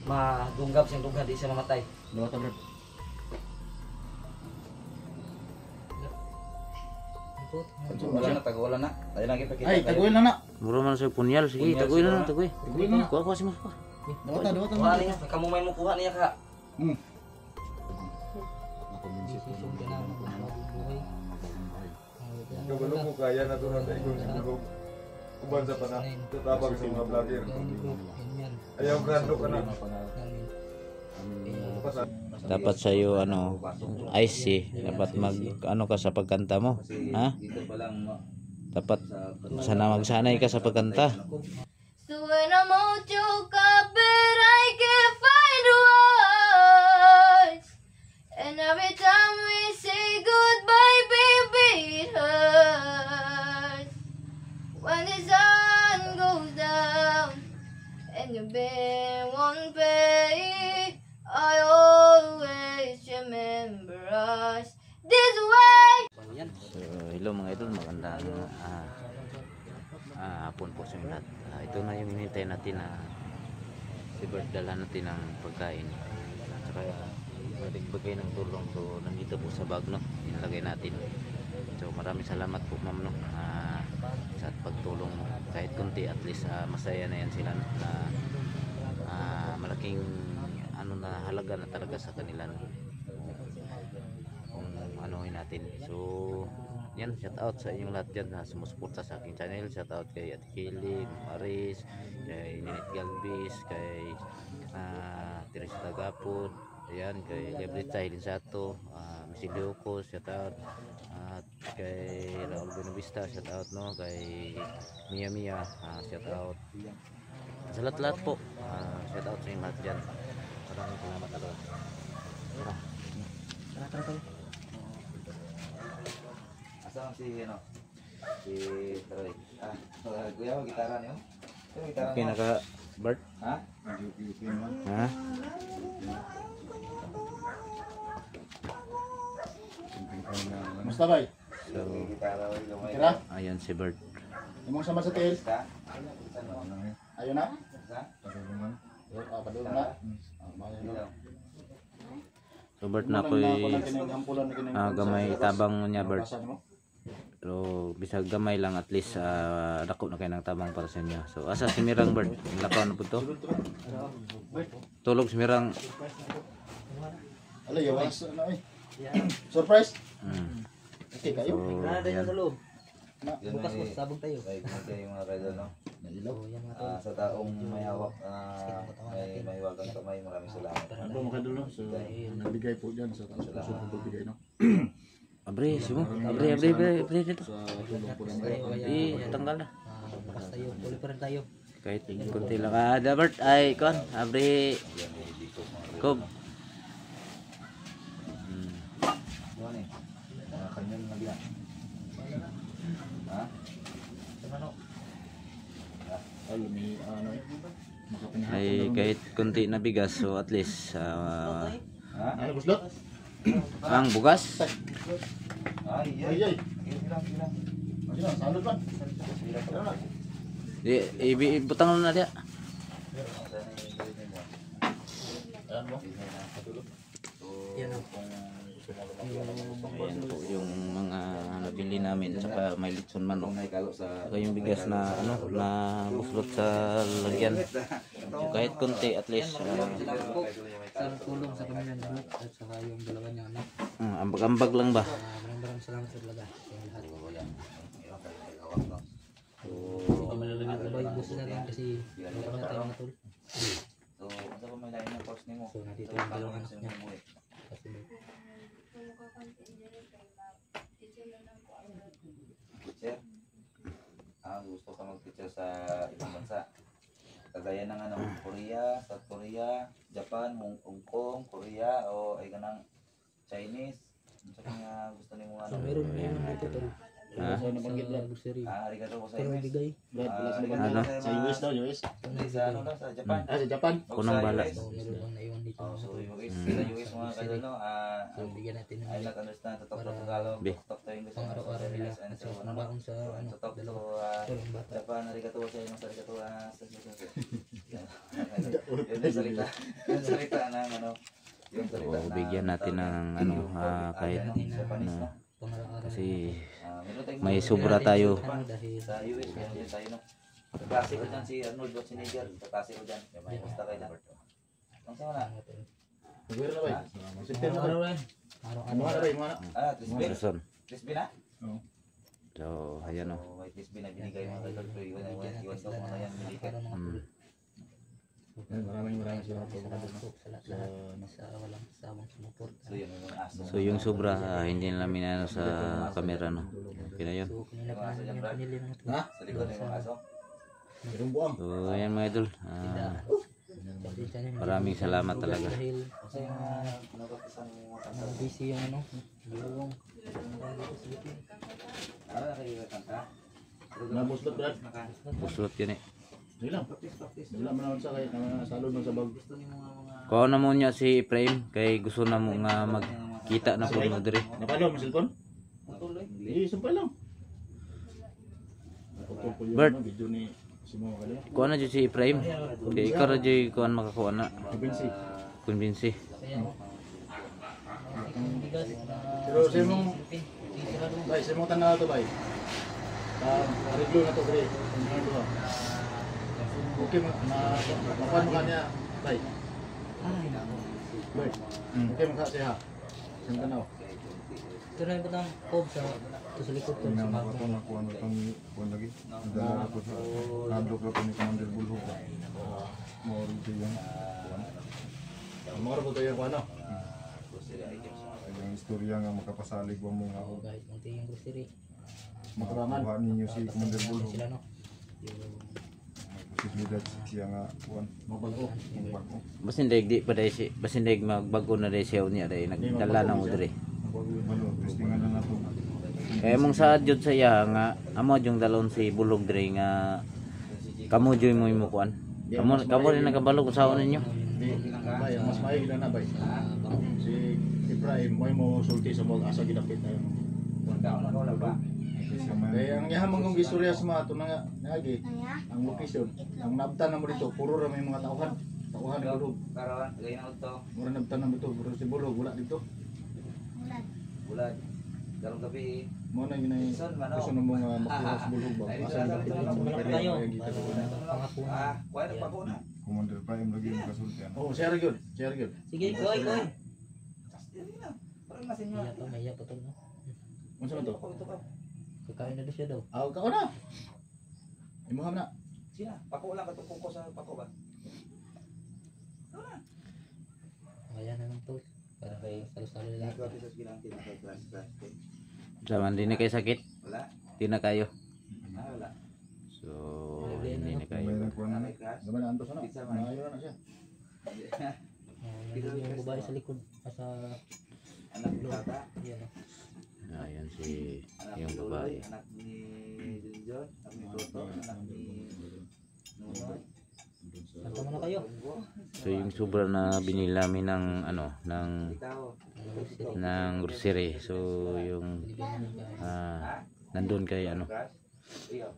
madunggab siyang dugha di siya mamatay. Dawat bro. Wala na, tagulan na. Tayo lagi pakita. Ay, taguin lang na. Muro man sa punyal, sige, tagoy na na, tagoy. Taguin lang na. Kuha si Mas. Dawat na. Kuha niya, kamumay mo kuha niya ka. Kabalo mo kaya na ito natin kung siguro uban sa pana. Tatabag sa mga vlogger. Ayaw grando ka na. Dapat sa'yo, ano, ice dapat mag, ano ka sa pagkanta mo, ha? Dapat sana magsanay ka sa pagkanta. So when I'm out your carpet, I can't find words. And every time we say goodbye, baby, it hurts. When the sun goes down and your bill won't pay, I always remember us this way. So, hello mga idol, magandang hapon po sa lahat. Ito na yung hinintay natin na si Bert, dala natin ng pagkain at saka magbigay ng tulong. So nandito po sa bag, no, inilagay natin. So maraming salamat po ma'am, no, sa pagtulong mo kahit kunti, at least masaya na yan sila, no, na malaking ano na halaga na talaga sa kanila, no, kung anuhin natin. So yan, shout out sa inyong lahat dyan na sumusuporta sa aking channel. Shout out kay Ate Kili, Maris, kay Ninit Galvis, kay Teresa Tagapon, ayan, kay Gabrieta Hilinsato, Misilioco, shout out, at kay Raul Benavista, shout out, no, kay Mia Mia, shout out sa lahat po, shout out sa inyong lahat dyan. Maraming salamat na doon. Tara. Asam si ano? Si Troy. Kuya, gitara niyo? Okay na ka, Bert? Ha? Ha? Musta bay? So, Gitara o gamay. Tira. ayan si Bert. Imong sama sa tail. Ka? Ayo na. Sa? Padulong na. So Bert na ko'y gamay tabang niya, Bert. So bisag gamay lang, at least dako na kayo ng tabang para sa inyo. So asa si Mirang, Bert? Lakaw na po to. Tulog si Mirang. Ala yawas na eh. Surprise. Okay kayo. So, Nada yan. sa loob. Bukas Bukas mo sabog tayo. Ay, yung mga rider, no? Nailaw. Sa taong may hawak, may wagang kamay, maraming salamat. Ano mo kadulo? So nagbigay po diyan sa taas puso ko pagbigay, no. Abre, simo. Abre dito. Sa tulong po namin. Tanggal na. Bukas tayo, uli pa rin tayo. Kahit kunti lang. Bert, ay kon, abre. Kob. Ano eh? Kanyang nabila. Ha? Alam ni ano makapinahapon. Ay kahit kunti na bigas, so at least Ha? Ano gusto? ang bugas. Ay, Ay ay. Bilang. Ano salud ba? Ibutang na dia. Ayan mo. Yan o. Ayan po yung mga nabili namin, saka may litson man, Kung naikalo sa... saka yung bigas na ano na buslot sa lalagyan. So, kahit kunti, at least Sa tulong sa pamilya ni Bert at saka yung dalawa niya anak. ambag-ambag lang ba. Maraming salamat sa talaga sa lahat. So, Abay, gusto na lang kasi wala na tayo mga tol. so, ano ba may lain ng course ni mo? So, nandito yung dalawang anak niya. Kasi Teacher? Gusto ka mag-teacher sa ibang bansa. Kagaya ng ano, Korea, South Korea, Japan, Hong Kong, Korea, o ay ganang Chinese. Ano sa kanya gusto ni mo ano? so meron dito tol. Ha? Sa grocery. Arigato ko sa Pero US. bigay. Brad, pala sa Arigato Ano? ko Sa US daw, US. Sa ano daw, sa Japan. Sa Japan. O Kunang sa bala. US. So meron bang naiwan dito. So US, sa US mga kayo, no? So bigyan natin ng I not understand to talk to Tagalog, Be. to talk to English, pang araw-araw nila. and At so saka ano pang baon sa ano, to talk to dalawa. Tol, ang bata. Japan, arigato ko sa inyo, arigato sa Yung salita. Yung salita ng ano. Yung salita O bigyan natin ng ano kahit Japanese, no? kasi Meron tayong may sobra tayo. Dahil sa US, meron din tayo, no? Kaklase ko dyan si Arnold Schwarzenegger. Kaklase ko dyan. Basta kayo dyan. Ang sama na? Nagwira na ba? Sipin mo na. Ano na ba? Mga na. Trisbin? Person. Trisbin na? So ayan o. So, may Trisbin na binigay mga kayo. Pero iwan ko mga yan binigay. Maraming salamat po. sa walang sawang sumuport. So, yun yung aso. So yung sobra hindi namin ano sa camera no. Okay na yun. So kanina pa namin yung pinili ng ito. Ha? Sa likod ng mga aso. Merong buang. So ayan mga idol. Maraming salamat talaga. Dahil Kasi yung nabatisan mo mga aso. busy yung ano, yung Nakikita. Nabuslot Brad. Puslot yun eh. Hindi lang. Wala man ako sa kahit nasalod man sa bag. Kuha na mo niya si Efraim kay gusto na mo nga magkita na po mo diri. Napalo mo cellphone? Matuloy. Eh, sumpay lang. Naputol po yung Bert. ano, video ni Simon Makali. Kuha na dyan si Efraim. Kay ikaw na dyan kuha makakuha na. Kubinsi. Convince. Pero sa imong bay, sa imong tanaw to bay. Review na to gre. Okay mapan mo kanya bay. Bay. Okay man ka siya. Sa tanaw. ito na yung patang cob sa ito sa likod ko sa bago. Ako nakuha na itong kuwan lagi. Dala ako sa nandok na ito ni Commander Bulhog. Mawari siya yan. Mga ro tayo ko ano. Yung istorya nga makapasalig wa mo nga Oh, guys, munti yung grocery. makakuha ninyo si Commander Bulhog. Sila no. Yung Posibilidad siya nga kuwan. Mabago. Magbago. Basin daig di pa dahil si basin daig magbago na dahil siya niya dahil nagdala na mo diri. Malo, testingan na nato. Kaya mong sa jud sa iya nga amo yung dalon si Bulhog diri nga kamo joy mo imukuan. Kamo rin nagabalo ko sa ninyo. Bay, mas maayos na bay. Si Ibrahim mo sulti sa mga asa gidapit na yun. Wala pa. Kaya ang yahamang kong istorya sa mga ito na nagi, ang location, ang nabtan na mo dito, puro ra may mga tauhan. Tauhan ni Bulhog. Karon, gaya na ito. Mura nabtan na mo dito, puro si Bulhog, wala dito. Bulan. Karong gabi. Mo na ginay gusto na mo nga makuha sa Bulhog ba? Asa gidapit na mo malapit tayo. Pangakuan. Kuha na pa ko na. Commander Prime lagi mo kasultian. Oh, share gyud, share gyud. Sige, koy. Parang nasin nyo. May iya pa to no. Unsa man to? Ito ka. Kakain na doon siya daw. Aw ka na. Imuham na. Sina, pako lang katong kuko sa pako ba? Ayan na lang to. Para kay salo-salo lang. Ikaw sa silang tinatay class. Sama din na kayo sakit. Wala. Di na kayo. Wala. So hindi na May kayo. nagkuhan na. Class. Gaban na antos na. Maayo na siya. Nandun yung babae sa likod. Sa Anak ni Tata. yan. Ayan si Anak yung ni babae. Luloy, anak ni Junjon, anak ni Toto, anak ni Nunoy. Santa mo na kayo. So yung sobra na binili namin ng ano ng Ikaw. grocery. So yung nandun kay ano Class. Iyo.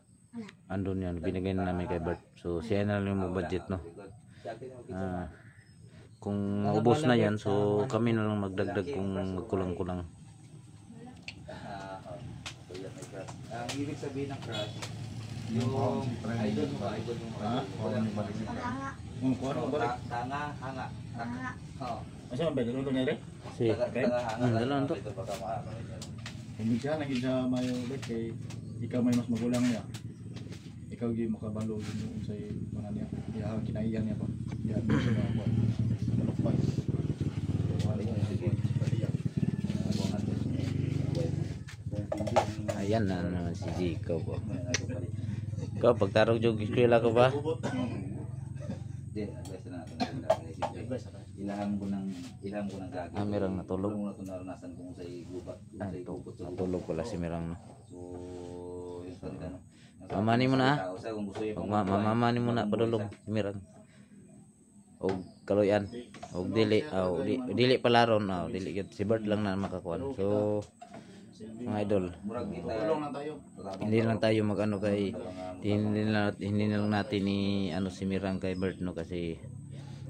andun yan binigay na namin kay Bert. So siya na lang yung budget no. Kung ubos na yan so kami na lang magdagdag kung magkulang-kulang. Ang ibig sabihin ng crush, yung idol mo, idol mo. Walang balik si Prime. Kuha na ba? Tanga, hanga. Oo. Asa man ba dito na rin? Si Tanga, hanga. dalan to. Ito baka makakaroon yan. Hindi siya naging sa mayo ulit kay ikaw may mas magulang niya. Ikaw gi makabalo yung sa mga niya. Iya kinaiyan niya pa. Yan sa mga kuwan. Malupay. Ayan na naman si Jacob. Ikaw pagtarog jog eskwela ko ba? Hindi, advice na natin. Ilaham ko ng gagawin. Mirang natulog. Ano ito naranasan ko sa gubat. Natulog pala si Mirang no. So, yung salita no. Mamani mo na. Kung gusto yung Mamani mo na padulog si Mirang. Og kaloyan. Og dili, dili palaron, dili gyud si Bert lang na makakuan. So mga idol. Murag kita. Tulong lang tayo. Hindi lang tayo mag-ano kay hindi na lang natin ni ano si Mirang kay Bert no kasi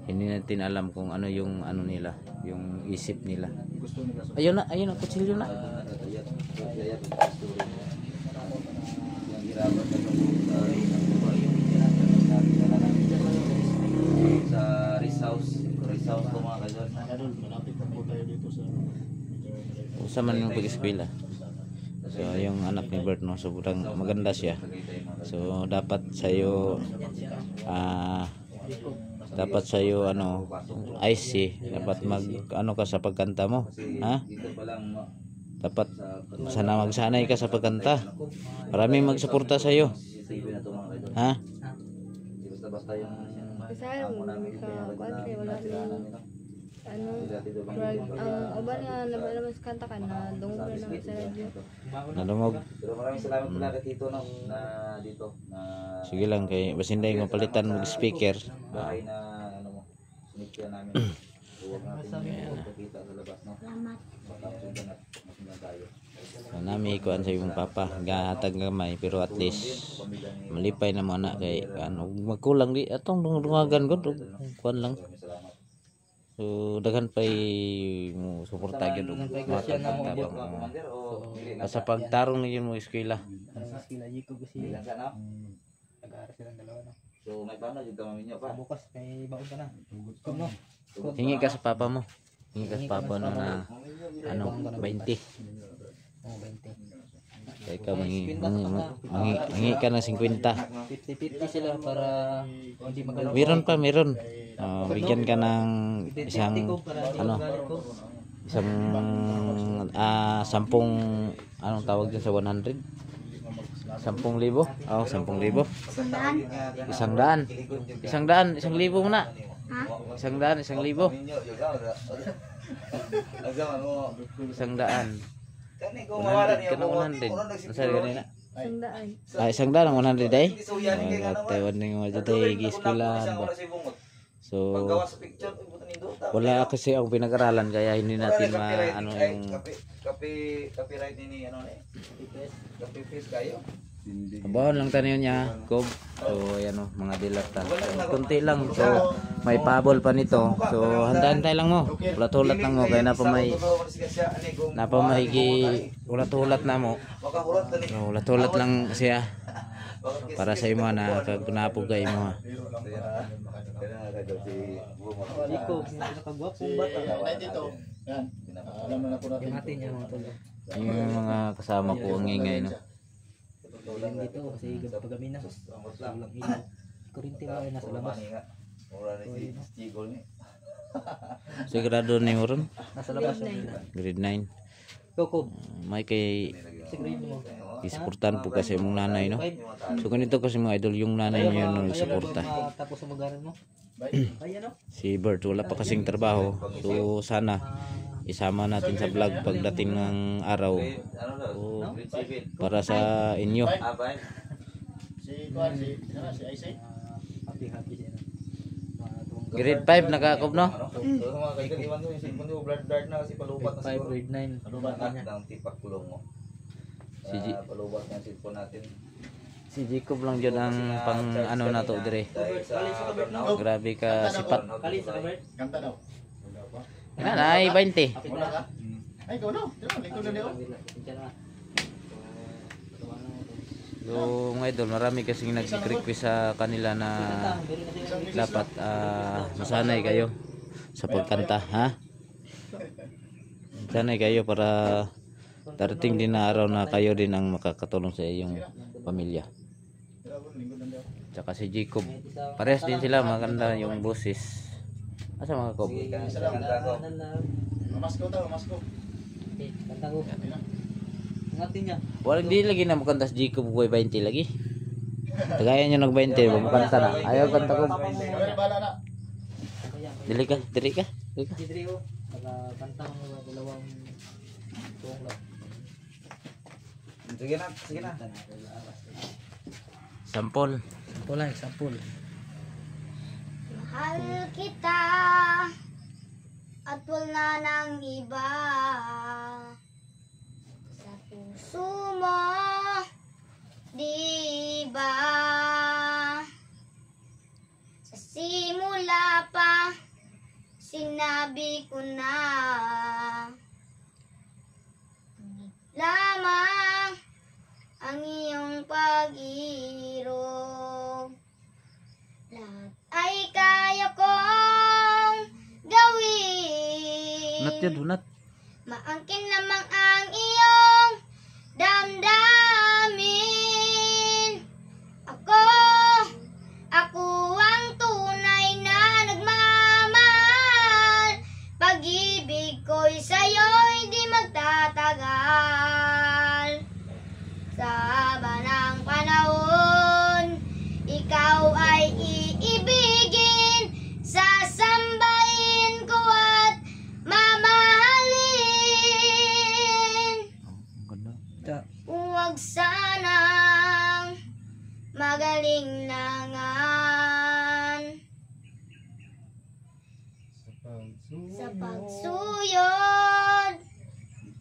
hindi natin alam kung ano yung ano nila, yung isip nila. Gusto nila sa Ayun na, kutsilyo na. Gayat ang story niya. Yang hirapan ka sa Rice House po mga kaidol. Idol, malapit na po tayo dito sa Usa man yung pag-eskwela. So yung anak ni Bert no, sobrang maganda siya. So dapat sa'yo dapat sa'yo ano IC, dapat mag ano ka sa pagkanta mo, ha? Dito pa lang Dapat sana magsanay ka sa pagkanta. Maraming magsuporta sa'yo, CCTV na to mga kaidol. ha? Basta-basta yung Kasaya mo sa kwan kay wala ni ano dati doon ang uban nga naman sa kanta ka na dungog na lang sa radyo. Nadungog. Pero maraming salamat pala kay Tito no na dito na Sige lang kay basinday mo palitan mo speaker. bahay na ano mo sinikya namin. Huwag natin magpakita sa labas no. Salamat. Baka sundan at masundan tayo. Nami kuan sa imong papa, gahatag gamay pero at least malipay na mo na kay ano magkulang di atong dungagan gud kuan lang. Maraming salamat. So daghan pay mo suporta gyud og Siya na mo matag abot. Commander o dili lang sa pagtarong ninyo mo eskwela. Sa sila Jacob dili kasi lang siya no. nag-aaral silang dalawa no. So may paano jud kami ninyo pa. Bukas may baon ka na. Kom no. Hingi ka sa papa mo. Hingi ka sa papa no na ano 20. Oh 20. Kaya ka mangi ka ng 50. 50-50 sila para hindi magalo. Meron. Bigyan ka ng isang ano isang sampung anong tawag din sa 100? 10,000? Oh, 10,000. Isang daan, 1,000 muna. 100, 1,000. Isang daan. Kani ko mawala 100 niya ka ng 100. Nasaan kanina? Sandaan. Isang daan ang 100 ay? Taiwan na yung mga tayo giskilan ba? So, paggawa sa picture ibutan nindo. wala kasi ang pinag-aralan kaya hindi natin ano yung copyright ni ano ni. Copy paste kayo. abahon lang tayo niya, Kob. So, ayan o, mga dilata. Kunti lang. So, may pabol pa nito. So, handa-hantay lang mo. Ulat-ulat lang mo. Kaya ulat-ulat na mo. Makahulat na ni. So, ulat-ulat lang siya. Para sa imo na kagunapog kayo mo. Jacob, nakagwapong bata. Right dito. Yan. Alam na po natin. Yung atin yung mga tulo. Yung mga kasama ko ang ingay, no? Yung dito kasi pagabi na. Walang ilaw. Kurinti mo ay nasa labas. Mura ni si Chigol ni. Sigurado ni mo ron? Nasa labas yung Grade 9. Jacob, May kay sa grade mo. isuportan po kasi mong nanay, no? So, ganito kasi mga idol, yung nanay niya no, isuporta. Tapos sa mag-aral mo? Ay ano? Si Bert, wala pa kasing trabaho. So, sana isama natin sa vlog pagdating ng araw. Ano daw? So, Grade 7. para sa inyo. Abay. Si Kuan, si Isay. Happy siya. Grade 5 nakakob, no? So mga kaibigan, iwan mo yung cellphone mo, blurred na kasi palubat na 5, siguro. grade 9. Palubat na ng tipak kulong mo. Si G- Palubat na yung cellphone natin. Si Jacob lang dyan ang pang ano na to, dire. Dahil sa burnout. Grabe ka sipat. Kali sa Robert. Kanta daw. Yan, ay 20. Wala ka? Ay, ikaw na. Tira, likod na niyo. So, mga idol, marami kasing nag-request sa kanila na dapat masanay kayo sa pagkanta, ha? Sanay kayo para darating din na araw na kayo din ang makakatulong sa iyong pamilya. Tira, lingkod na niyo. Tsaka si Jacob, parehas din sila, maganda yung boses. Asa mga kob? Kanta ko. Mamasko daw, mamasko. Kanta ko. Ngatin niya. Walang di lagi na makanta si Jacob ko 20 lagi. Tagayan nyo nag 20, makanta na. Ayaw kanta ko. Pero bala na. Dili ka. Si Drio. Kanta mo mga dalawang tuong lang. Sige na. Sampol. Sampol. Mahal kita at wala nang iba. Sa Sumo, di ba? Sa simula pa, sinabi ko na lamang ang iyong pag-irog. Lahat ay kaya kong gawin. Hunat yun, hunat. Maangkin lamang ang iyong damdamin. Ako ang tunay na nagmamahal. Pag-ibig ko'y sa'yo'y di magtatagal. Sa haba ng panahon, ikaw ay iibigin, sasambahin ko at mamahalin. Ang ganda. Ta. Huwag sanang magaling langan sa pagsuyod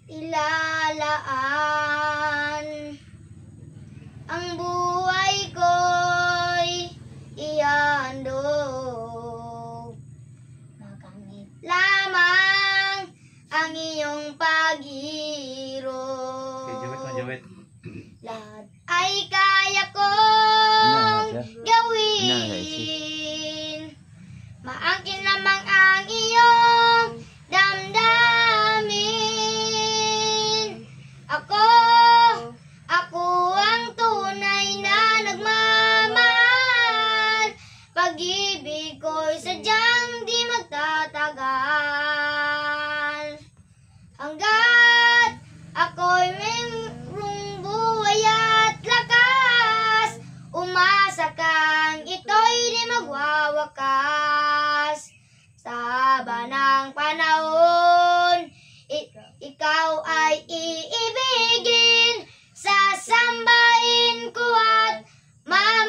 ilalaan. Ang buhay ko'y ihandog. Makamit lamang ang iyong pag-irog. Lahat ay kaya kong gawin. Maangkin lamang ang iyong damdamin. Ako ang tunay na nagmamahal. Pag-ibig ko'y sadyang di magtatagal. Hanggat ako'y mayroong buhay at lakas, umasa kang ito'y di magwawakas. Sa haba ng panahon, ikaw ay iibigin, sasambahin ko at mamahalin.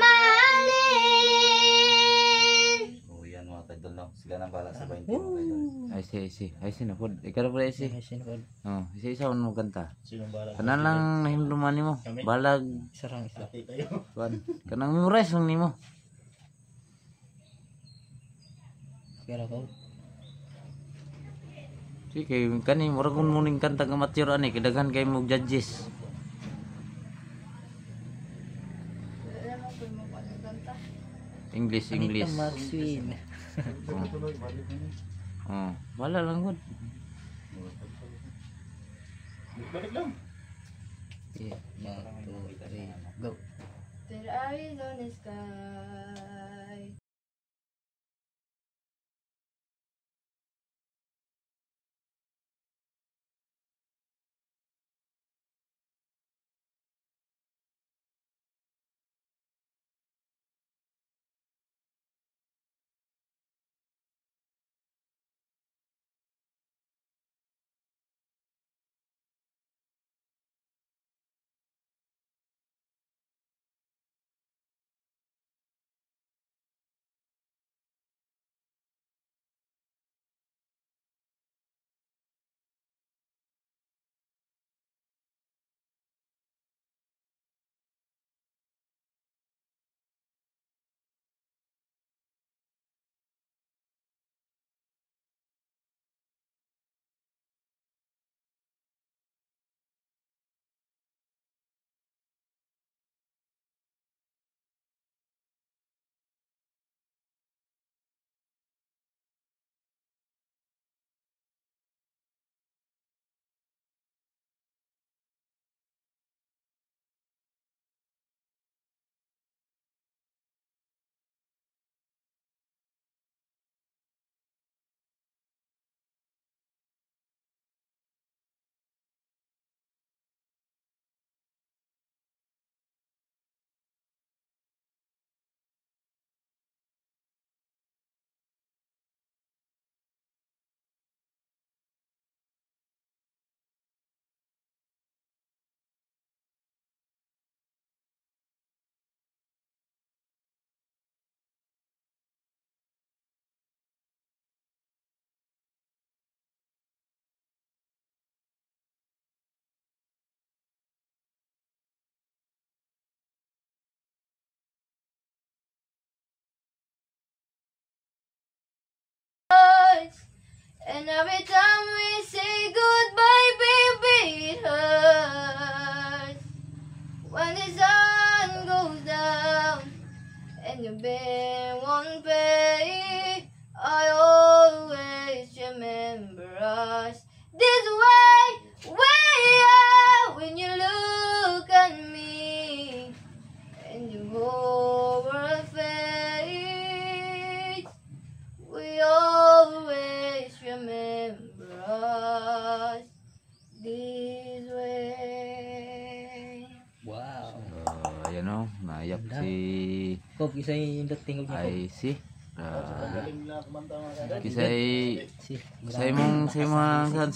O yan mga kaidol, no? Sila nang bala sa 20 mga kaidol. Ay si na po. Ikaw na po ay si. Ay, sinapod. Oh, isa mo kanta. Sino ba? Kanan lang nahimduman nimo. Balag Sarang isa. Ati kayo. kuan. Kanang memorize lang nimo. Kaya ko. Sige, kani murag kun muning kanta nga mature ani kidaghan kay mo judges. English. Anita Maxwin. Oh, wala lang gud. Balik lang. Yeah, 1, 2, 3, go. There are on the sky. And every time we say goodbye, baby, it hurts. When the sun goes down and your bill won't pay, I always remember us this way, way out when you look at me and your whole world fades. We always remember us this way. Wow. Ayan o, naiyak si Kop, isa yung tingog niya, Kop. ay si Galing nila kumanta mga kada. kisay Si, si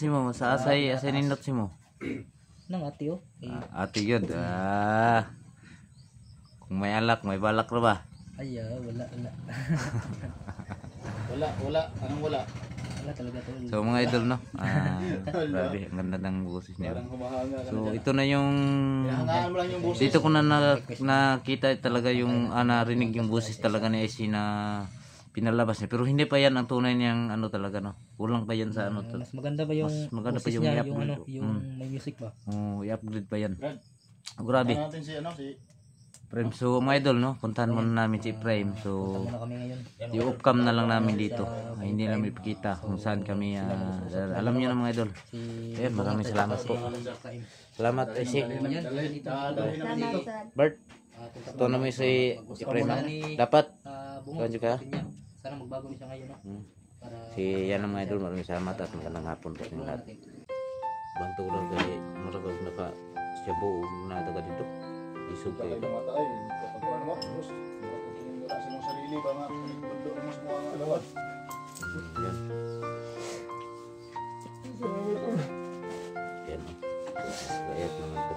mo sa asay nindot si mo. nang ate, oh. Ate yun. Kung may alak, may balak na ba? Ay, wala. Wala. Anong wala? Wala talaga to. So mga idol no. Grabe, ang ganda ng boses niya. Parang humahanga ka So na dyan. ito na yung Hangaan mo lang yung boses. dito ko na nakita talaga yung narinig yung boses talaga ni AC na pinalabas niya. Pero hindi pa yan ang tunay niyang ano talaga no. Kulang pa yan sa ano. Mas maganda ba yung Mas maganda pa boses yung niya, i-upgrade. yung may music ba? Oh, i-upgrade pa yan. Brad, Grabe. ano natin si Prime. So mga idol no, puntahan muna namin si Prime. So Muna kami ngayon. i-off-cam na lang namin dito. Hindi namin ipakita kung saan kami. Alam niyo na mga idol. Eh, maraming salamat po. Salamat AC. dalhin namin dito. Bert, ito naman si Prime. Dapat Bungo. Tuan juga. Sana magbago niya ngayon, no? Para si yan ang mga idol. Maraming salamat at magandang hapon po sa inyo lahat. Bantu ko lang kay maragag naka siya buong na taga dito. Isog Kaya kayo. yung mata ay, kapag ano mo, terus, makukunin sa mong sarili ba nga, pinagbundo mo sa mga alawad. Yan. Yan. Kayat naman po.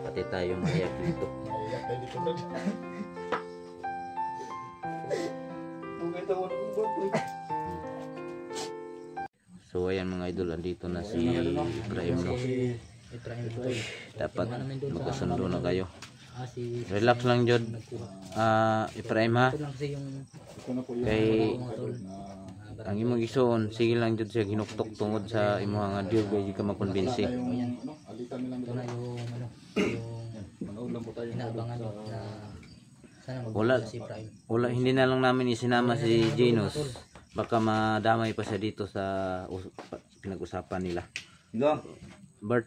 Pati tayo mahiyak dito. Naiyak tayo dito, Brad. Bugay tayo na kung baboy. So ayan mga idol, andito na si Ibrahim no. i-try mo. Dapat magkasundo na kayo. Si Relax lang jud. Ibrahim ha. ito lang kasi yung Ito na po yung Kay mga tol. ang imong isuon, sige lang jud siya ginuktok tungod sa imong nga deal kay di ka makonbinsi. yung, ano, alitan nilang Ito na dalawa. yung Manood lang po tayo. inaabangan na sana Wala. magbago si Prime. Wala, hindi na lang namin isinama si Janus. Baka madamay pa siya dito sa pinag-usapan nila. Go. Bert,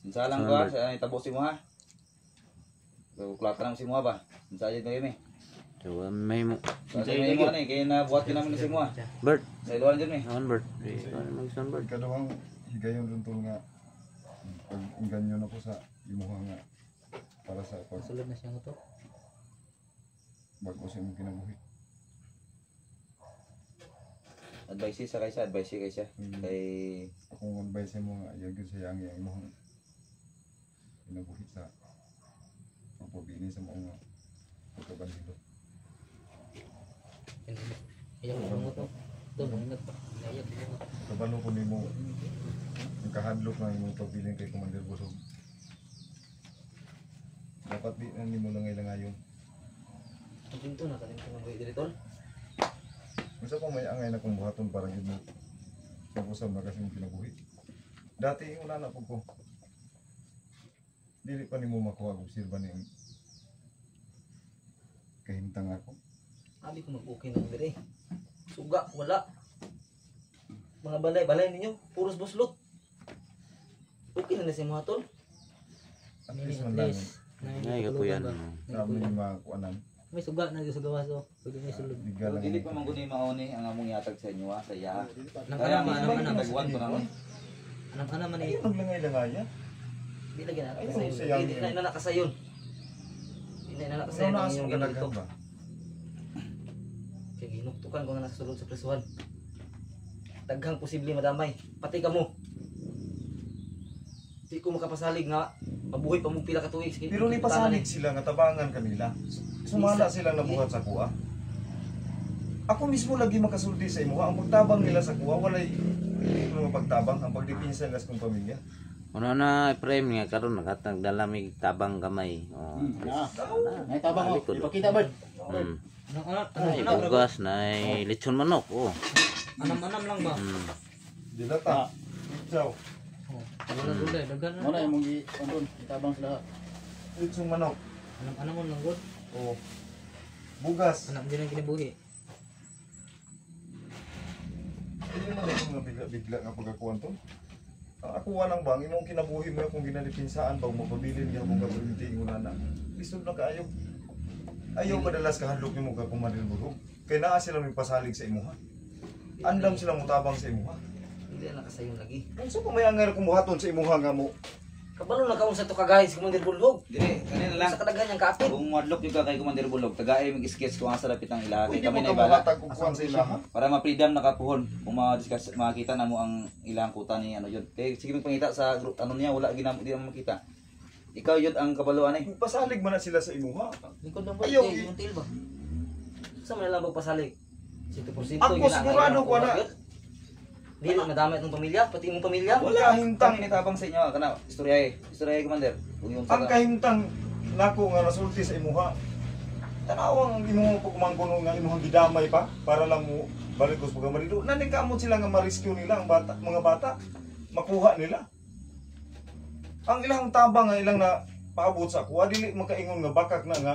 Sinsalang ko ha, sa itabo si mo ha. Kulatan ng si mo ba? Sinsayad mo yun eh. so may mo. Sinsayad mo ano eh, kaya nabuhat ka namin si mo ha. Bert, Sa iluan dyan eh. on Bert. Mag-son Bert. Kadawang higayon rin to nga pag-inganyo na ko sa imuha nga para sa Sulod na siya nga to. bago sa imong kinabuhi. Advice sa kaysa, advice kaysa. Kay Akong advice mo nga yagyo sa yang imuha kinabuhi sa pagpabili sa mga pagkabandido. Ayaw mo to. Doon, ingat pa. Ayaw mo. Kabalo ko nimo ang kahadlok na imong pagbilin kay Commander Busog. Dapat di na nimo lang ilangayon. Ang pinto na kalim ko ng direktor. Gusto ko may angay na kong buhaton para gid mo pag-usap na kasi mong kinabuhi. Dati una na po ko. Dili pa nimo makuha og silba ni kahimtang ako. Abi ko mag-okay na dire. Suga, wala. Mga balay ninyo, puros buslot. Okay na si mga tol. At least man lang Ay, kapuyan. sabi ni mga kuanan. May suga na sa gawas o. Pwede may sulod. Bigla lang. dili pa man guni mauni ang among yatag sa inyo ha, sa iya. Anong Kaya man, anong man. nagwan ko naman. Anong man eh. Ay, maglangay-langaya. Di lagi na Ay, nakasayon. sayang. Di na nakasayon. Di na Ano nakasayon na ang asa inyong kadaghan ginuktok. ba? Kaya ginuktukan ko na nakasulod sa presuhan. Daghang posible madamay. Pati ka mo. Di ko makapasalig nga. Mabuhay pa mong pila ka tuig. Pero ni pasalig sila nga tabangan kanila. Sumala silang nabuhat sa kuha. Ako mismo lagi makasulti sa imo. Ang pagtabang nila sa kuha walay mga pagtabang ang pagdipinsa nila sa kong pamilya. Ano na Ibrahim nga karon nakatagdala mi tabang gamay. Oh. Ay, tabang mo. Ipakita, Brad. Hmm. Ano? Ay, bugas na lechon manok. Oh. Anam-anam lang ba? Dilata. Ikaw. Wala gulay, daghan na. Muna yung mong andun, itabang sila. Itsong manok. Anam-anam mo lang gud. O. Bugas. Anam din ang kinabuhi. Hindi mo na nga bigla nga pagkakuan to. Ang ako lang bang imong kinabuhi mo kung ginalipinsaan pag mapabilin ka mong kabulinti una na. Lisod na kaayo. Ayaw madalas kahadlok nimo ka kumarin bulog. Kay naa sila may pasalig sa imuha. Andam sila mutabang sa imuha. Hindi na kasayon lagi. Unsa pa may angar kumuhaton sa imuha nga mo? Kabalo na kaon sa to ka guys, Commander Bulhog. Dire, kanina lang. Sa kadaghan yang kaapit. Kung madlock yung kay Commander Bulog, tagaay mag-sketch kung asa lapit ang ilaha. Kay Hindi kami mo na ka ibala. mahatag kung kuan sa ilaha. Para ma-freedom nakapuhon. Kung ma-discuss, makita na mo ang ilang kuta ni ano yun. Kaya sige magpangita sa group, ano niya, wala ginam, di naman makita. Ikaw yun ang kabaluan eh. Pasalig man na sila sa imuha. Likod ng boy, Ayaw, yung tail ba? Sa man lang magpasalig. 100% Ako sigurado ko na. Di na madami itong pamilya, pati imong pamilya. Wala kahintang Kami nitabang sa inyo, kana istorya Commander. Kung yung ang kahimtang nako nga nasulti sa imuha. Tanawang imo pagkumangkuno nga imuhang gidamay pa para lang mo balik us pagkamalido. Naning kamot sila nga ma-rescue nila ang bata, mga bata makuha nila. Ang ilang tabang nga ilang na paabot sa kuha dili makaingon nga bakak na nga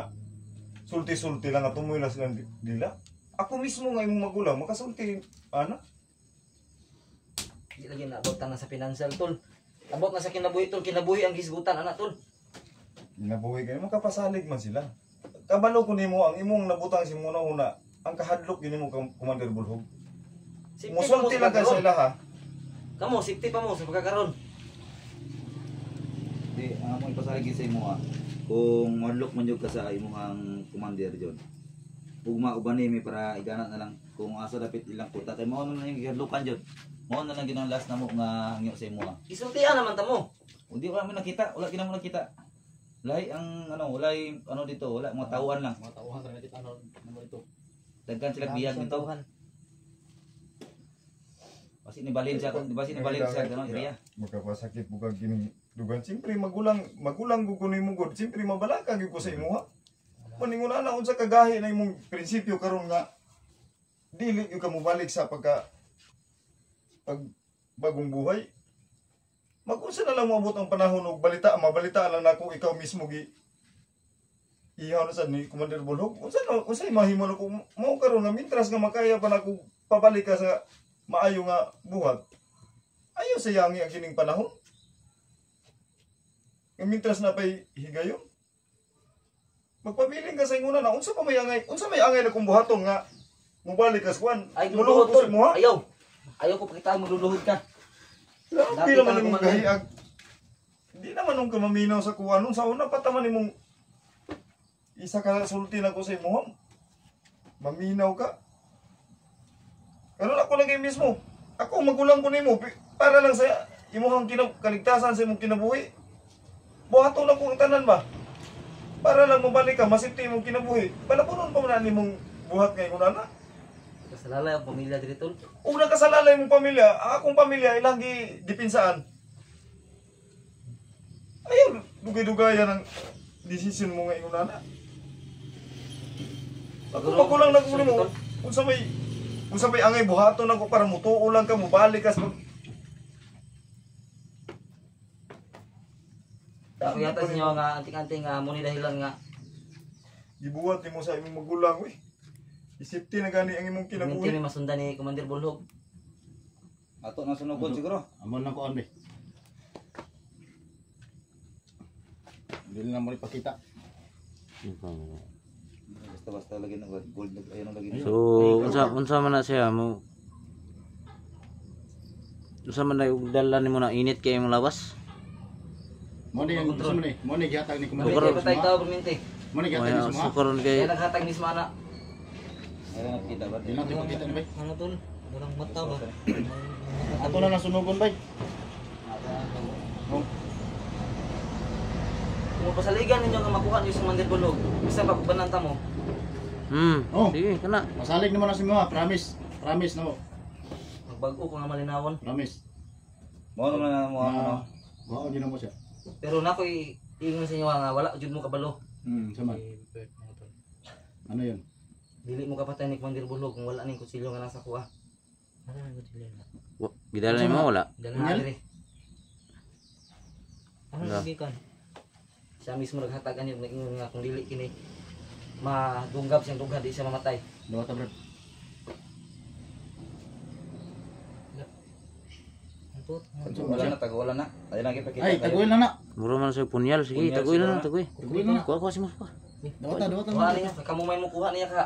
sulti-sulti lang nga tumoy na silang dila. Ako mismo nga imong magulang makasulti ana. Di lagi na abot na sa financial tol. Abot na sa kinabuhi tol, kinabuhi ang gisgutan ana tol. Ginabuhi kayo makapasalig man sila. Kabalo ko nimo ang imong nabutang si muna una ang kahadlok gini mo Commander Bulhog. Safety Musulti pa mo lang kayo sa sa ilaha. Kamo, safety pa mo sa pagkakaroon. Di, mo ipasalig sa imo ha. Kung madlock man jud ka sa imong Commander jud. Ugma ubani mi para igana na lang kung asa dapit ilang kuta kay mao na lang yung hadlukan jud. Mao na lang ginang last na mo nga hangyo sa imo ha. Isultian naman ta mo. Hindi wala mo nakita, wala ginang mo nakita. Walay ang walay ano dito, wala mga tauhan lang. Mga tauhan sa natin ano naman ito. Daghan sila biyag nito. Basi ni balin siya, basi ni balin siya ganun area. Magkapasakit bukag gining dugan. Siyempre magulang ko kuno mo god. Siyempre mabalaka gyud ko sa imuha. Maninguna na unsa kagahi na imong prinsipyo karon nga dili gyud ka mobalik sa pag bagong buhay. Mag-unsa na lang moabot ang panahon og mabalita lang nako ikaw mismo gi ihaw na sa ni Commander Bulhog. Unsa mahimo ko mao karon nga mintras nga makaya pa nako pabalik ka sa maayo nga buhat. Ayo sayangi ang kining panahon. Nga mintras na pay higayon. Magpabiling ka sa inguna na unsa may angay na kung buhaton nga mobalik ka sa kwan. Ay, Muluhod luluhod ko tol. sa imuha. Ayaw. Ayaw ko pakita mo luluhod ka. Hindi naman imong gahiag. Hindi naman nung kamaminaw sa kuha. Nung sa una pa taman imong isa ka sulti na ko sa imuha. Maminaw ka. Karon ako lagi mismo. Ako magulang ko nimo para lang sa imuhang kaligtasan sa imong kinabuhi. Buhaton ako ang tanan ba? Para lang mabalik ka, masipti imong kinabuhi. Palapunon pa man nimong buhat kay kunana. Kasalalay ang pamilya diri tol. Ug nakasalalay mong pamilya, akong pamilya ilang gidipinsaan. Ayaw, dugay-dugayan ang desisyon mo nga ingunana. Ako magulang na ko mo. Unsa may angay buhaton ako para mutuo lang ka mobalik ka sa Ako yata sa inyo nga anting-anting nga mo ni dahilan nga gibuhat nimo sa imong magulang we. Isipti na gani ang imong minti kinabuhi. may masundan ni Commander Bulhog. Ato na sunugod siguro. Amon lang ko on be. Dili na mo ipakita. Basta lagi ng gold ayun lagi. So unsa man na siya mo? Unsa man na yung dala nimo na init kay imong lawas? Mo ni ang gusto mo ni. Mo ni gihatag ni Minti Commander. pa tayo tao minti. Mo ni gihatag ni So Suma. karon Kaya kay naghatag ni Smana. Ayun nakita ba? Dili natin makita ni bay. Ano tol? Murang mata ba? Ato na lang sunugon bay. Kung pasaligan ninyo nga makuha niyo sa Commander Bulhog, isa pa bananta mo. Oh. Sige kana. Masalig naman na si Mua, promise. Promise na mo. Magbago ko nga malinawon. Promise. Mo naman na mo ano. Wow, di na mo siya. Pero nako iingon sa inyo nga wala jud mo kabalo. Saman. Ano yun? Dili mo kapatay ni Commander Bulhog kung wala ning kutsilyo nga nasa kuha. Ano ang kutsilyo? Gidala mo wala. Dala Kunyal? na dire. Ano Wala. lagi kan? Siya mismo naghatagan yun, nag-ingon nga kung dili kini madunggab siyang dugha, di siya mamatay. Dawa ta brad. Ampot. Wala na, taga-wala na. Tayo lang kita Ay, taguin lang na. Muro man sa punyal, sige, Punyal tagoy siguro na, na. tagoy. Taguin lang na. Kuha si mo. Dawa ta. Kuha niya, kamumay mo kuha niya ka.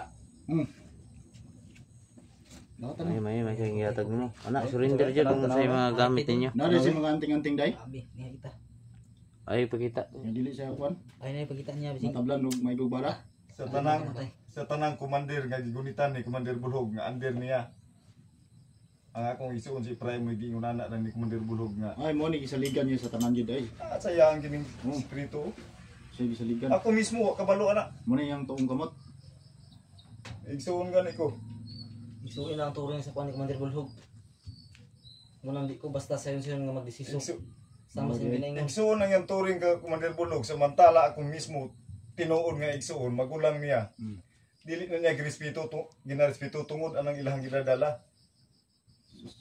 Dawa ta May na. may kayong yatag mo. Anak, surrender dyan kung sa mga gamit ninyo. Nari si mga anting-anting day. Abi, niya kita. Ay, pakita. Yung dili siya kuan. Ay na ipakita niya bising. Matablan og may gugbara. Sa tanang komandir nga gigunitan ni Komandir Bulhog nga under niya. Ang akong isuon si Prime may giingunana lang ni Komandir Bulhog nga. Ay mo ni gisaligan niya sa tanan jud ay. Saya ang kining espiritu. Siya gisaligan. Ako mismo wa kabalo ana. Mo ni yang tuong kamot. Igsuon gani ko. Isuin lang ang turing sa kuha ni Commander Bulhog. Munang di ko basta sayon nga magdesisyon. Sama sa binaingon. Igsuon ang yang turing ka Komandir Bulhog samantala ako mismo tinuod nga igsuon magulang niya. Dili na niya ginarespeto tungod anang ilahang ginadala.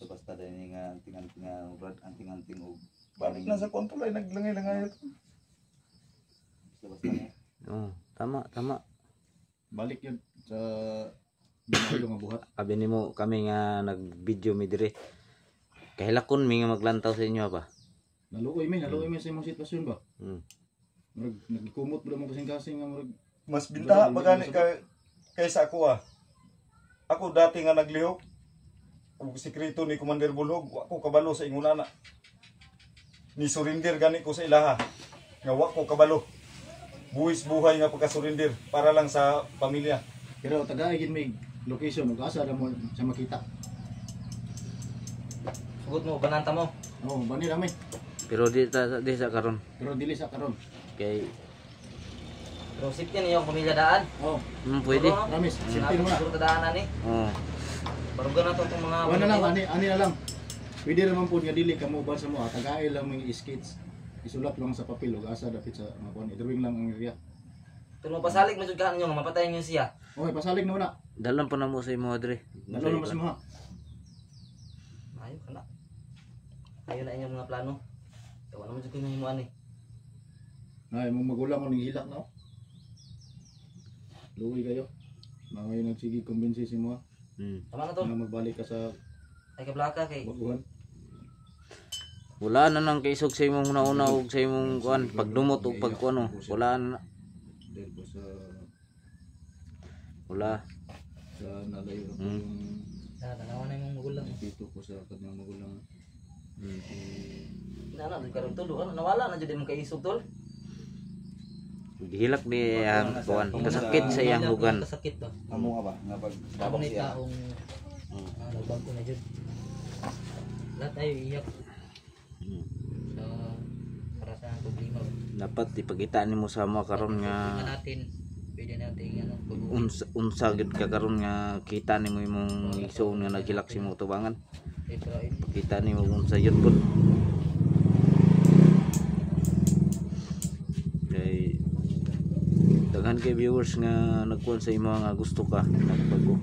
Basta dahil nga anting-anting nga brad, anting-anting o Balik na sa kontulay naglangay-langay. basta na. Oh, tama. Balik yun sa binayo nga buhat. Abi nimo kami nga nag-video mi dire. Kahilakon mi nga maglantaw sa inyo ba. Naluoy mi sa imong sitwasyon ba? Murag nagkumot ba mo kasing-kasing nga murag Mas bintaha pa gani kaysa ako ah. Ako dati nga naglihok. Ang sikreto ni Commander Bulhog, wa ko kabalo sa ingunana. Ni surrender gani ko sa ilaha. Nga wa ko kabalo. Buwis buhay nga pagka-surrender para lang sa pamilya. pero tagay gid may location ug asa ra mo sa makita. Sugot mo, bananta mo. Oh, bani ra may. Pero di sa karon Pero dili sa karon. kay Pero safety niyo ang pamilya daan. Oh, pwede. promise. Safety mo na. Siguro tadaanan ni. Oh. Barugan na to itong mga... Ano lang, ani na lang. Pwede naman po nga dili ka mo ba sa mo, tagay lang mga skates. Isulat lang sa papel ug asa dapit sa mga kuan. I-drawing lang ang area. Pero mapasalig mo ka ninyo nga mapatayin niyo siya. Okay, pasalig na muna. Dalan pa na mo sa imo adre. Dalo na mo sa mga. Ayaw ka na. Ayaw na inyong mga plano. Ewan naman dyan ko yung himuan eh. Ay, mong magulang ko ning hilak na. Luwi kayo. Mga yun nagsige kumbinsi si mo Tama na to. na magbalik ka sa Ay kablaka kay. baguhan. Wala na nang kaisog sa imong nauna ug sa imong kuan pagdumot ug pagkuano. Wala na. Dahil po sa Wala. nalayo na po Mm. yung Tanawan na yung magulang. pito ko sa kanyang magulang. Nana, doon ka rin tulo. Ano, nawala na dyan yung kaisog tol. Gihilak di ang kuan. Kasakit sa iyang bugan. Kasakit ba? Amo nga ba? Nga pag Ako tabak na siya. taong nagbago na dyan. Lahat tayo iyak sa para sa problema. Dapat ipakita nimo sa mo karon nga Tingnan natin. Pwede natin ano, unsa gid ka karon nga kita nimo imong igsoon nga naghilak sa imong tubangan. Kita nimo unsa yun pud. Kay daghan kay viewers nga nagkuan sa imo nga gusto ka nagbago.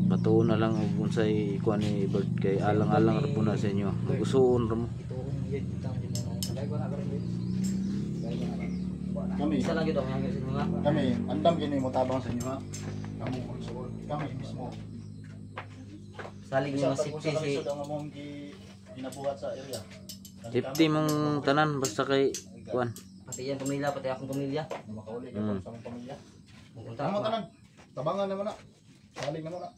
Patuon na lang og unsay kuan ni bird kay alang-alang ra po na sa inyo. Magusuon ra mo. ito kung yun itang yun na nalagay ko na ka rin yun. Kami, Isa lang ito ang hanggang sa mga. kami, andam gini mo tabang sa inyo ha. Kami, kami mismo. Salig niyo Kung masipti sa si kalisod ang among ginabuhat sa area. Safety mong tanan basta kay kuan. pati yan pamilya, pati akong pamilya. Na makauli ka po sa among pamilya. Pupunta Tama ako. tanan. Tabangan na muna. Salig na muna.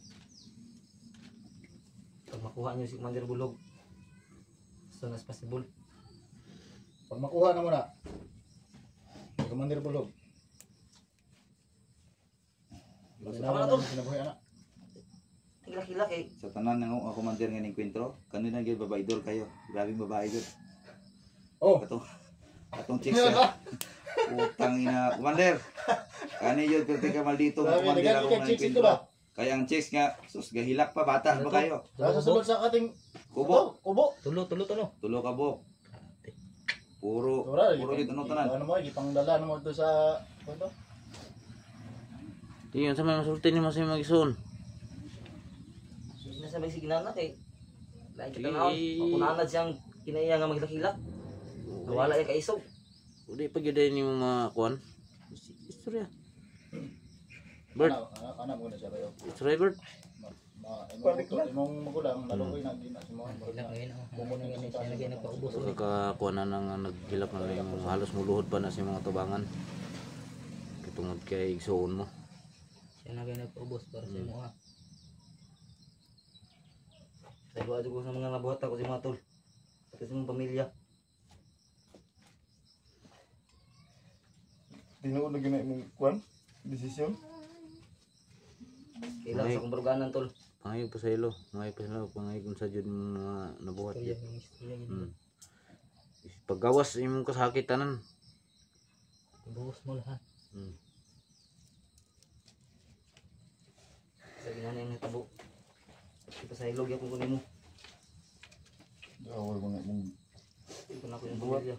Pag makuha niyo si Commander Bulhog as soon as possible. Pag makuha na muna. Commander Bulhog. Tama na to. Sinabuhay ana. Hilak-hilak eh. Sa tanan ng ako commander nga ning kwentro, kanina gyud babaidor kayo. Grabing babae gyud. Oh. Atong chicks ya. Utang ina, commander. Kani yun pero ka maldito Grabe, commander nagani ako ka ng chicks ito kwentro. ba? Kaya ang chicks nga, sus gahilak pa bata Ano ba to? kayo? Nasa sulod sa ating Kubo. Kubo. Tulo. Tulo ka bok. Puro gid ano tanan. Ano mo, ipangdala mo to sa ano? Di yun sa may masulti nimo sa imong igsoon. sa may siginana kay lain kita naon. Makunanad siyang kinaiya nga maghilak-hilak. Nawala yung kaisog. Udi pa gyud ni mo mga kuan. Istorya. Bert, Anak mo na siya kayo. istorya Bert. Imong magulang nalukoy na din si mo. Kakakuha na nang naghilak na yung halos muluhod pa na si mga tubangan. Kitungod kay igsuon mo. Siya na kayo nagpaubos para sa imo ha. Sayo ko sa mga nabuhat ako si mga tol. Pati sa mga pamilya. Tinuod na gina imong kuan desisyon. Kailangan sa kong baruganan tol. Pangayo pa sa ilo. Pangayo pa sa ilo. Pangayo kung sa dyan mga nabuhat. Paggawas imong kasakitanan. Ibuhos mo lahat. Sa ginana yung natabo. Ito sa ilog yung kukunin mo. Away mo na imong Ito na ko yung pamilya.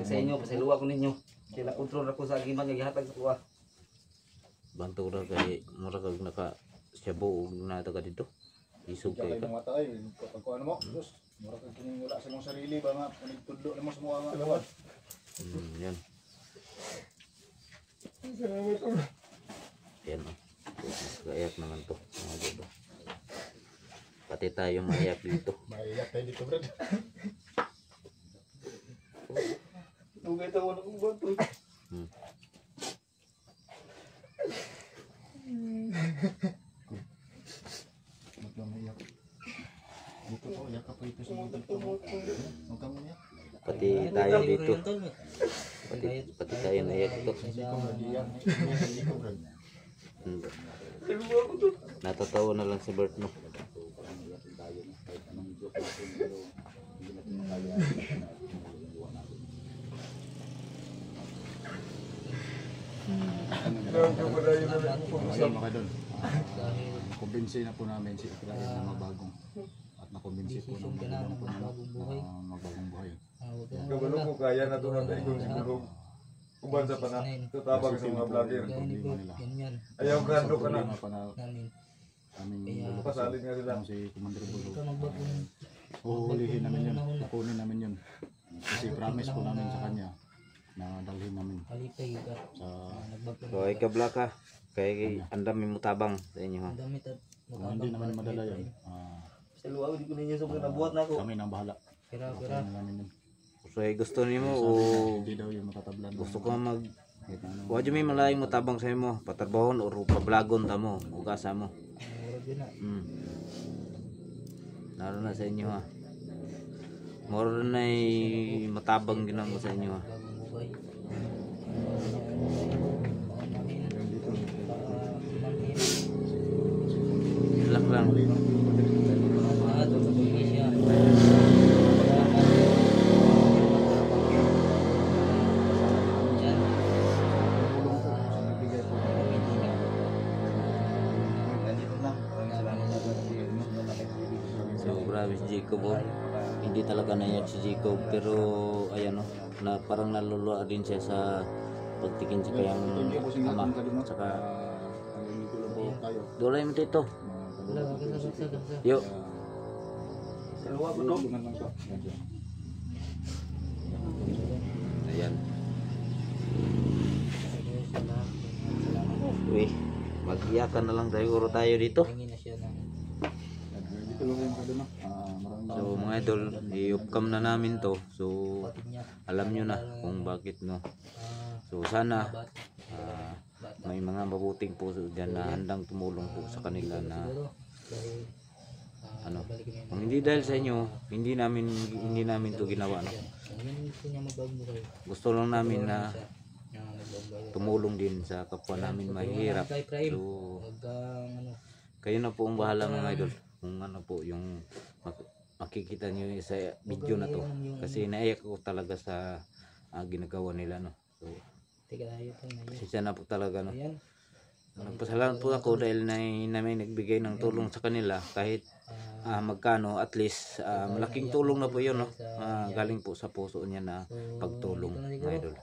Sa inyo, pasiluwa ko ninyo. Sila kontrol ako sa agiman nga gihatag sa kuha. Bantu ra kay mura kag naka syabo na taga dito. Isog kay Kaya mga tay, kapag kuha mo, Diyos, mura kang kiningula sa mong sarili ba nga, panigtudlo na mo sa mga kuwan. Yan. Yan o. Kaayak naman to. Mga dito. Pati tayo maiyak dito. Maiyak tayo dito, Brad. tugay ta wala kong bato. Magmamayak. Dito po, yakap po ito sa mga dito mo. Huwag kang umiyak. Pati tayo dito. Pati tayo naiyak dito. Hindi ko magiyak. Hindi ko, Brad. Natatawa na lang si Bert no. Kasama ka doon. Kumbinsi na po namin si Israel na magbagong. At nakumbinsi po ng magbagong buhay. Kabalo ko kaya na to na igong siguro. Uban sa pana. Tutabag sa mga vlogger. Problema nila. Ayaw gando ka na. Problema pa na aming Pasalin nga sila. si Commander Bulog. Uhulihin namin yun. Kukunin namin yun. Kasi promise po namin sa kanya na dalhin namin sa So ay kabla ka. Kay andam mo tabang sa inyo ha. kung hindi naman madala yan. Sa luwa, hindi ko ninyo sa mga nabuhat na ako. Kami nang bahala. Kaya namin yun. So ay gusto nimo o Hindi daw yung matatablan. gusto ko mag Wadyo may malayong matabang sa imo, patarbahon or pablagon ta mo, ugasa mo. Naroon na sa inyo ha. Moro na matabang ginang mo sa inyo ha. Ilak lang. So grabe si Jacob oh. Hindi talaga naiyak si Jacob pero ayan oh, na parang naluluwa din siya sa pagtikin sa kayang ama saka dolay mo dito. Yo. Sa luwa ko dong. Ayan. Uy, mag-iyakan na lang tayo dito. So mga idol, i-upcam na namin to. So alam nyo na kung bakit no. So sana may mga mabuting puso dyan na handang tumulong po sa kanila na ano. Kung hindi dahil sa inyo, hindi namin to ginawa no. Gusto lang namin na tumulong din sa kapwa namin mahirap. So kayo na po ang bahala mga idol kung ano po yung makikita niyo sa video na to kasi naiyak ko talaga sa ginagawa nila no. So siya na po talaga no. Nagpasalamat po ako dahil namin nagbigay ng tulong sa kanila kahit magkano at least malaking tulong na po yun no. Galing po sa puso niya na pagtulong mga idol.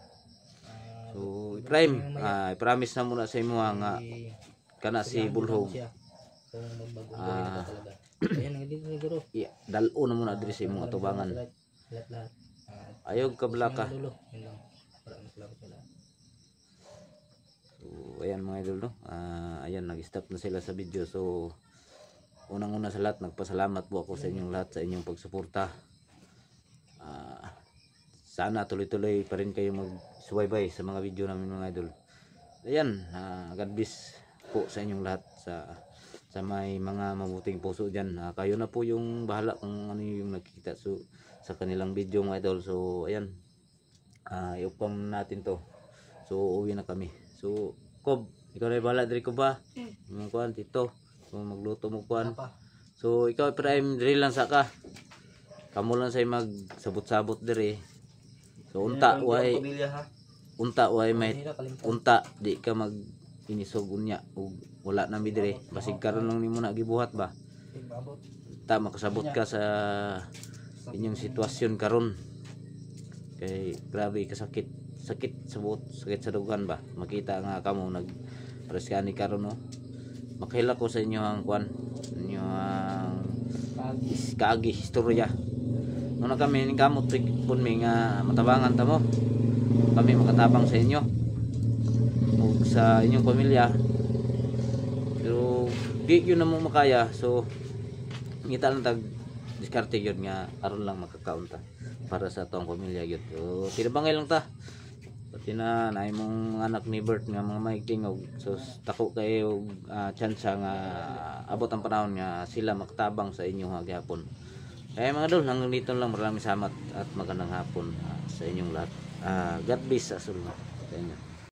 So i-promise na muna sa imo nga kana si Bulhog Siya. Kung magbago Ah. na talaga. Ayan nga dito siguro. dalo na muna diri sa imong atubangan. Lahat. Ayog ka blaka. Dulo. Yun lang. Maraming salamat sa lahat. So, ayan mga idol no. Ayan nag-stop na sila sa video. So unang-una sa lahat nagpasalamat po ako sa inyong lahat sa inyong pagsuporta. Sana tuloy-tuloy pa rin kayo magsubaybay sa mga video namin mga idol. Ayan, God bless po sa inyong lahat sa may mga mabuting puso diyan. Kayo na po yung bahala kung ano yung nakikita sa kanilang video mga idol. So ayan. I-upam natin to. So uwi na kami. So Kob, ikaw na bahala diri ko ba? Yung kuan dito. So magluto mo kuan. So ikaw prime diri lang sa ka. Kamo lang say magsabot-sabot diri. So unta way may unta di ka mag inisog unya ug wala na mi dire. Basig karon lang nimo na gibuhat ba. Ta makasabot ka sa inyong sitwasyon karon. Kay grabe kasakit. Sakit sa buot, sakit sa dugan ba. Makita nga kamo nag preskani karon no. Makahila ko sa inyo ang kuan, inyo ang kaagi istorya. Nung na kami ning kamot pun mi nga matabangan ta mo. Kami makatabang sa inyo. Ug sa inyong pamilya. Pero di yun na mo makaya. So ngita lang tag diskarte yun nga aron lang makakaunta para sa atong pamilya yun. So tinabangay lang ta. Pati na naay mong anak ni Bert nga mga maigting og so tako kayo chance nga abot ang panahon nga sila makatabang sa inyo gihapon. Kaya mga idol, hanggang dito lang, maraming salamat at magandang hapon sa inyong lahat. God bless sa sulod sa inyo.